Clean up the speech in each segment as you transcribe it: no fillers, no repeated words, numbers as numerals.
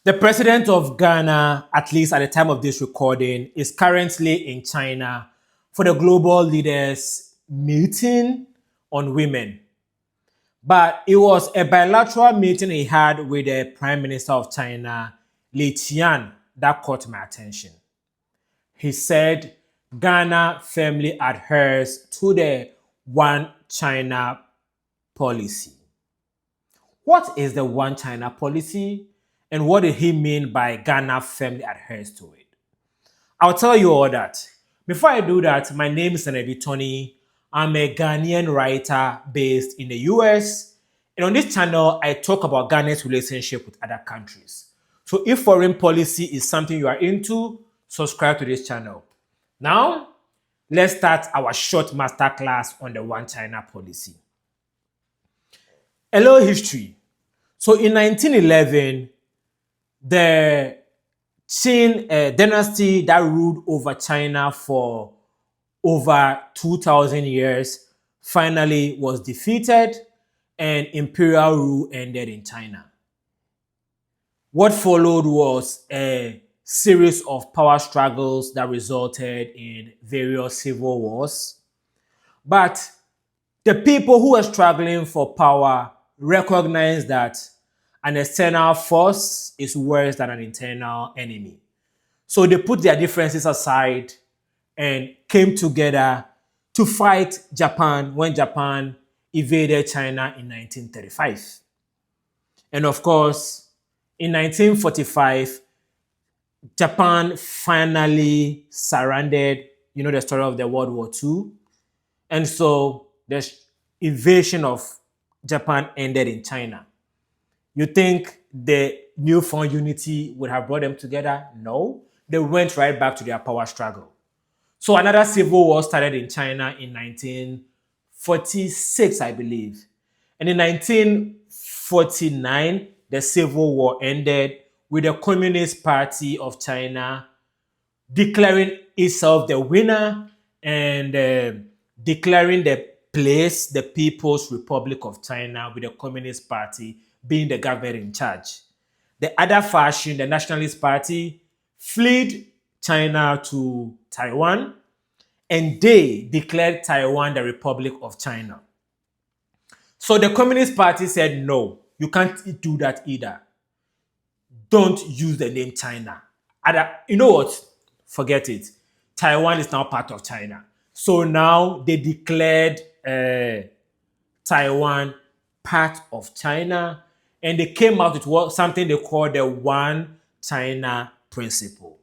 The president of Ghana, at least at the time of this recording, is currently in China for the global leaders meeting on women. But it was a bilateral meeting he had with the Prime Minister of China, Li Qiang, that caught my attention. He said Ghana firmly adheres to the One China policy. What is the One China policy? And what did he mean by Ghana firmly adheres to it? I'll tell you all that. Before I do that, my name is Senator Tony. I'm a Ghanaian writer based in the US. And on this channel, I talk about Ghana's relationship with other countries. So if foreign policy is something you are into, subscribe to this channel. Now, let's start our short masterclass on the One China policy. A little history. So in 1911, the Qing dynasty that ruled over China for over 2,000 years finally was defeated and imperial rule ended in China. What followed was a series of power struggles that resulted in various civil wars. But the people who were struggling for power recognized that an external force is worse than an internal enemy. So they put their differences aside and came together to fight Japan when Japan invaded China in 1935. And of course, in 1945, Japan finally surrendered. You know the story of the World War II. And so the invasion of Japan ended in China. You think the newfound unity would have brought them together? No. They went right back to their power struggle. So another civil war started in China in 1946, I believe. And in 1949, the civil war ended with the Communist Party of China declaring itself the winner and declaring the place the People's Republic of China with the Communist Party being the government in charge. The other faction, the Nationalist Party, fled China to Taiwan, and they declared Taiwan the Republic of China. So the Communist Party said, no, you can't do that either. Don't use the name China. You know what? Forget it. Taiwan is now part of China. So now they declared Taiwan part of China, and they came out with something they call the One China principle.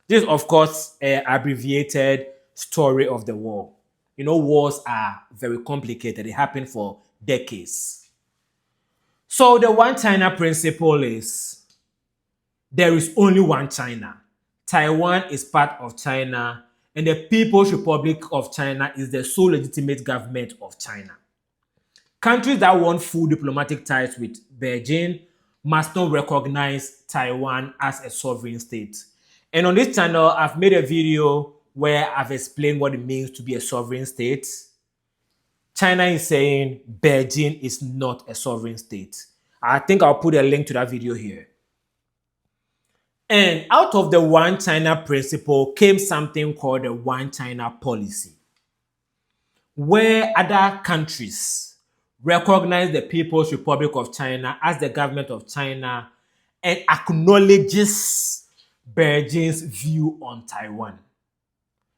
This is, of course, an abbreviated story of the war. You know, wars are very complicated. They happen for decades. So the One China principle is there is only one China. Taiwan is part of China, and the People's Republic of China is the sole legitimate government of China. Countries that want full diplomatic ties with Beijing must not recognize Taiwan as a sovereign state. And on this channel, I've made a video where I've explained what it means to be a sovereign state. China is saying Beijing is not a sovereign state. I think I'll put a link to that video here. And out of the One China principle came something called the One China policy, where other countries recognize the People's Republic of China as the government of China and acknowledges Beijing's view on Taiwan.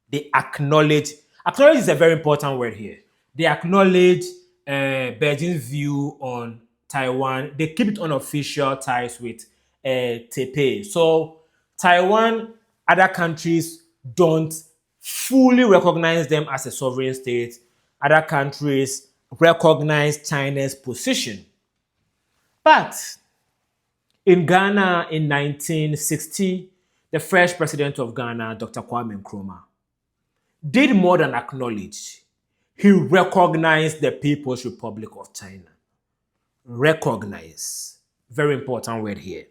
They acknowledge is a very important word here. They acknowledge Beijing's view on Taiwan. They keep it unofficial ties with Taipei. So Taiwan, other countries don't fully recognize them as a sovereign state. Other countries recognize China's position. But in Ghana in 1960, the first president of Ghana, Dr. Kwame Nkrumah, did more than acknowledge. He recognized the People's Republic of China. Recognize. Very important word here.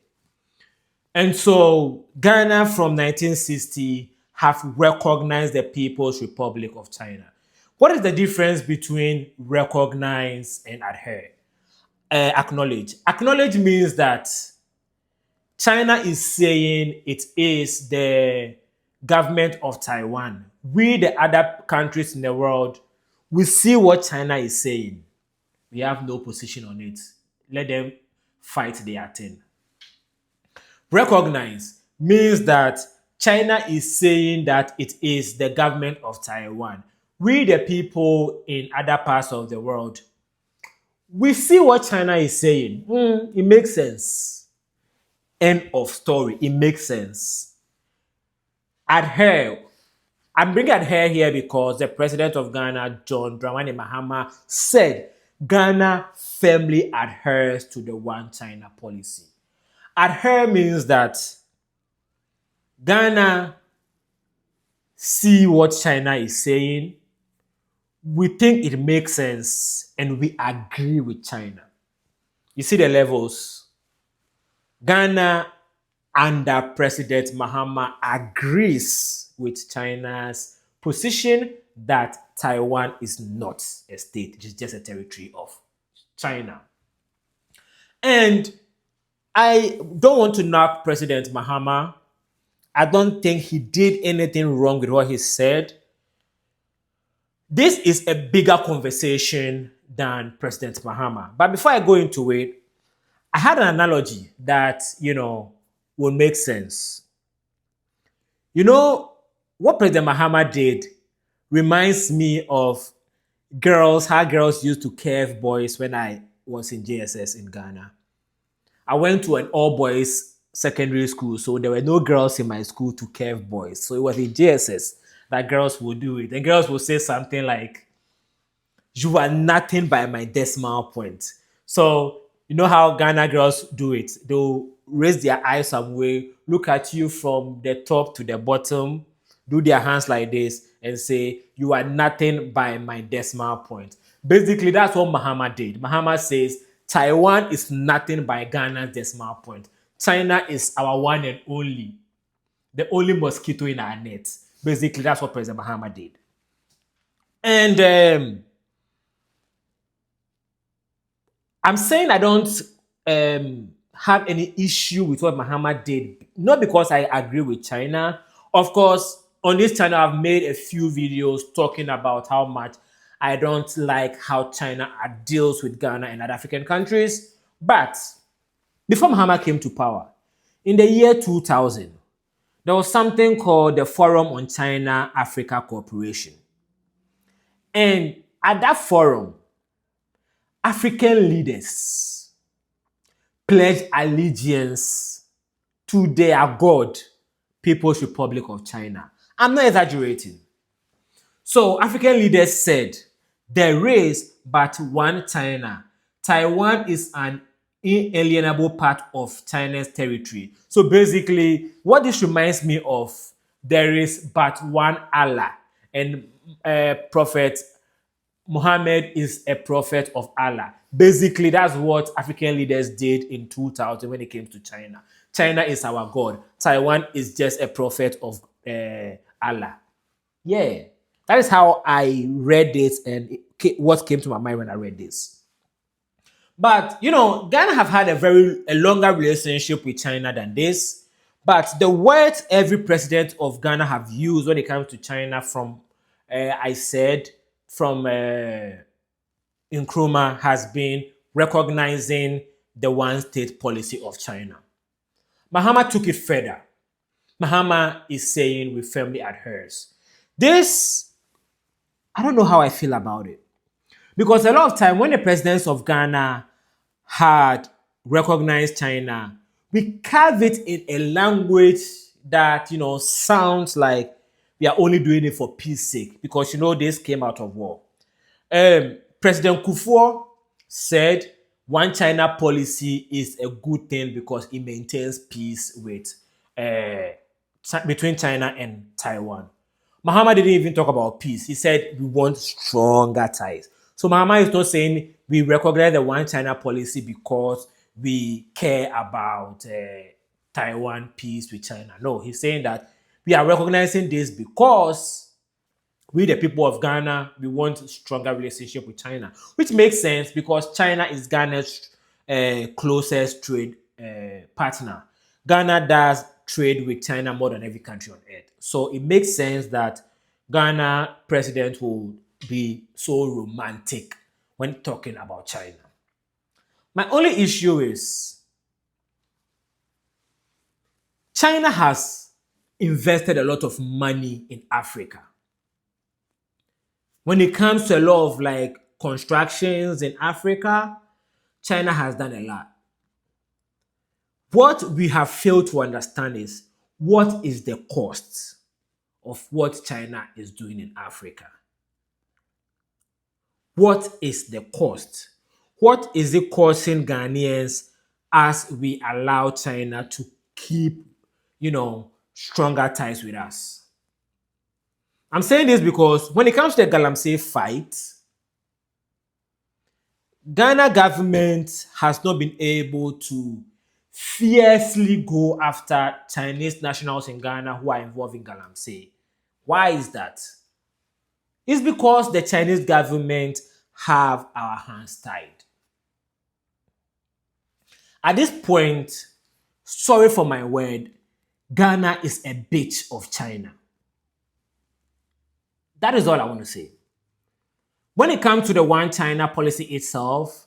And so Ghana from 1960 have recognized the People's Republic of China. What is the difference between recognize and adhere? Acknowledge. Acknowledge means that China is saying it is the government of Taiwan. We, the other countries in the world, we see what China is saying. We have no position on it. Let them fight their thing. Recognize means that China is saying that it is the government of Taiwan. We, the people in other parts of the world, we see what China is saying. It makes sense. End of story. It makes sense. Adhere. I'm bringing Adhere here because the president of Ghana, John Dramani Mahama, said Ghana firmly adheres to the One China policy. Adhere means that Ghana see what China is saying, we think it makes sense, and we agree with China. You see the levels. Ghana under President Mahama agrees with China's position that Taiwan is not a state, it is just a territory of China. And I don't want to knock President Mahama. I don't think he did anything wrong with what he said. This is a bigger conversation than President Mahama. But before I go into it, I had an analogy that, will make sense. What President Mahama did reminds me of how girls used to curve boys when I was in JSS in Ghana. I went to an all-boys secondary school, so there were no girls in my school to curve boys. So it was in JSS that girls would do it. And girls would say something like, "You are nothing by my decimal point." So you know how Ghana girls do it? They'll raise their eyes some way, look at you from the top to the bottom, do their hands like this, and say, "You are nothing by my decimal point." Basically, that's what Mahama did. Mahama says, Taiwan is nothing by Ghana's decimal point. China is our one and only, the only mosquito in our net. Basically, that's what President Mahama did. And I'm saying I don't have any issue with what Mahama did, not because I agree with China. Of course, on this channel, I've made a few videos talking about how much I don't like how China deals with Ghana and other African countries. But before Mahama came to power, in the year 2000, there was something called the Forum on China-Africa Cooperation. And at that forum, African leaders pledged allegiance to their God, People's Republic of China. I'm not exaggerating. So African leaders said, there is but one China. Taiwan is an inalienable part of China's territory. So basically, what this reminds me of, there is but one Allah. And Prophet Muhammad is a prophet of Allah. Basically, that's what African leaders did in 2000 when it came to China. China is our God. Taiwan is just a prophet of Allah. Yeah, that is how I read this and what came to my mind when I read this. But, Ghana have had a longer relationship with China than this. But the words every president of Ghana have used when it comes to China from Nkrumah has been recognizing the one-state policy of China. Mahama took it further. Mahama is saying we firmly adheres. This, I don't know how I feel about it. Because a lot of time when the presidents of Ghana had recognized China, we carve it in a language that, sounds like we are only doing it for peace sake. Because, this came out of war. President Kufuor said one China policy is a good thing because it maintains peace between China and Taiwan. Mahama didn't even talk about peace. He said we want stronger ties. So Mahama is not saying we recognize the one China policy because we care about Taiwan peace with China. No, he's saying that we are recognizing this because we, the people of Ghana, we want a stronger relationship with China, which makes sense because China is Ghana's closest trade partner. Ghana does trade with China more than every country on earth. So it makes sense that Ghana president will be so romantic when talking about China. My only issue is China has invested a lot of money in Africa. When it comes to a lot of like constructions in Africa, China has done a lot. What we have failed to understand is what is the cost of what China is doing in Africa? What is the cost? What is it costing Ghanaians as we allow China to keep, stronger ties with us? I'm saying this because when it comes to the Galamsey fight, Ghana government has not been able to fiercely go after Chinese nationals in Ghana who are involved in Galamsey. Why is that? It's because the Chinese government have our hands tied. At this point, sorry for my word, Ghana is a bitch of China. That is all I want to say. When it comes to the one China policy itself,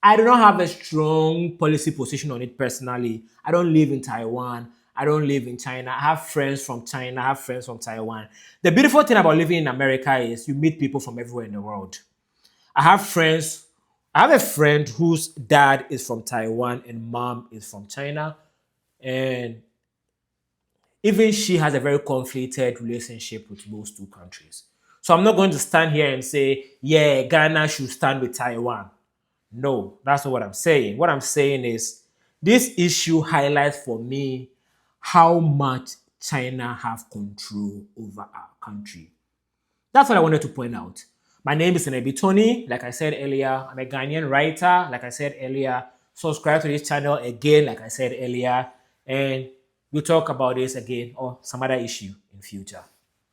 I do not have a strong policy position on it personally. I don't live in Taiwan. I don't live in China. I have friends from China. I have friends from Taiwan. The beautiful thing about living in America is you meet people from everywhere in the world. I have a friend whose dad is from Taiwan and mom is from China. And even she has a very conflicted relationship with those two countries. So I'm not going to stand here and say, yeah, Ghana should stand with Taiwan. No, that's not what I'm saying. What I'm saying is this issue highlights for me how much China have control over our country. That's what I wanted to point out. My name is Senebi Tony. Like I said earlier, I'm a Ghanaian writer. Like I said earlier, subscribe to this channel again, like I said earlier, and we'll talk about this again or some other issue in future.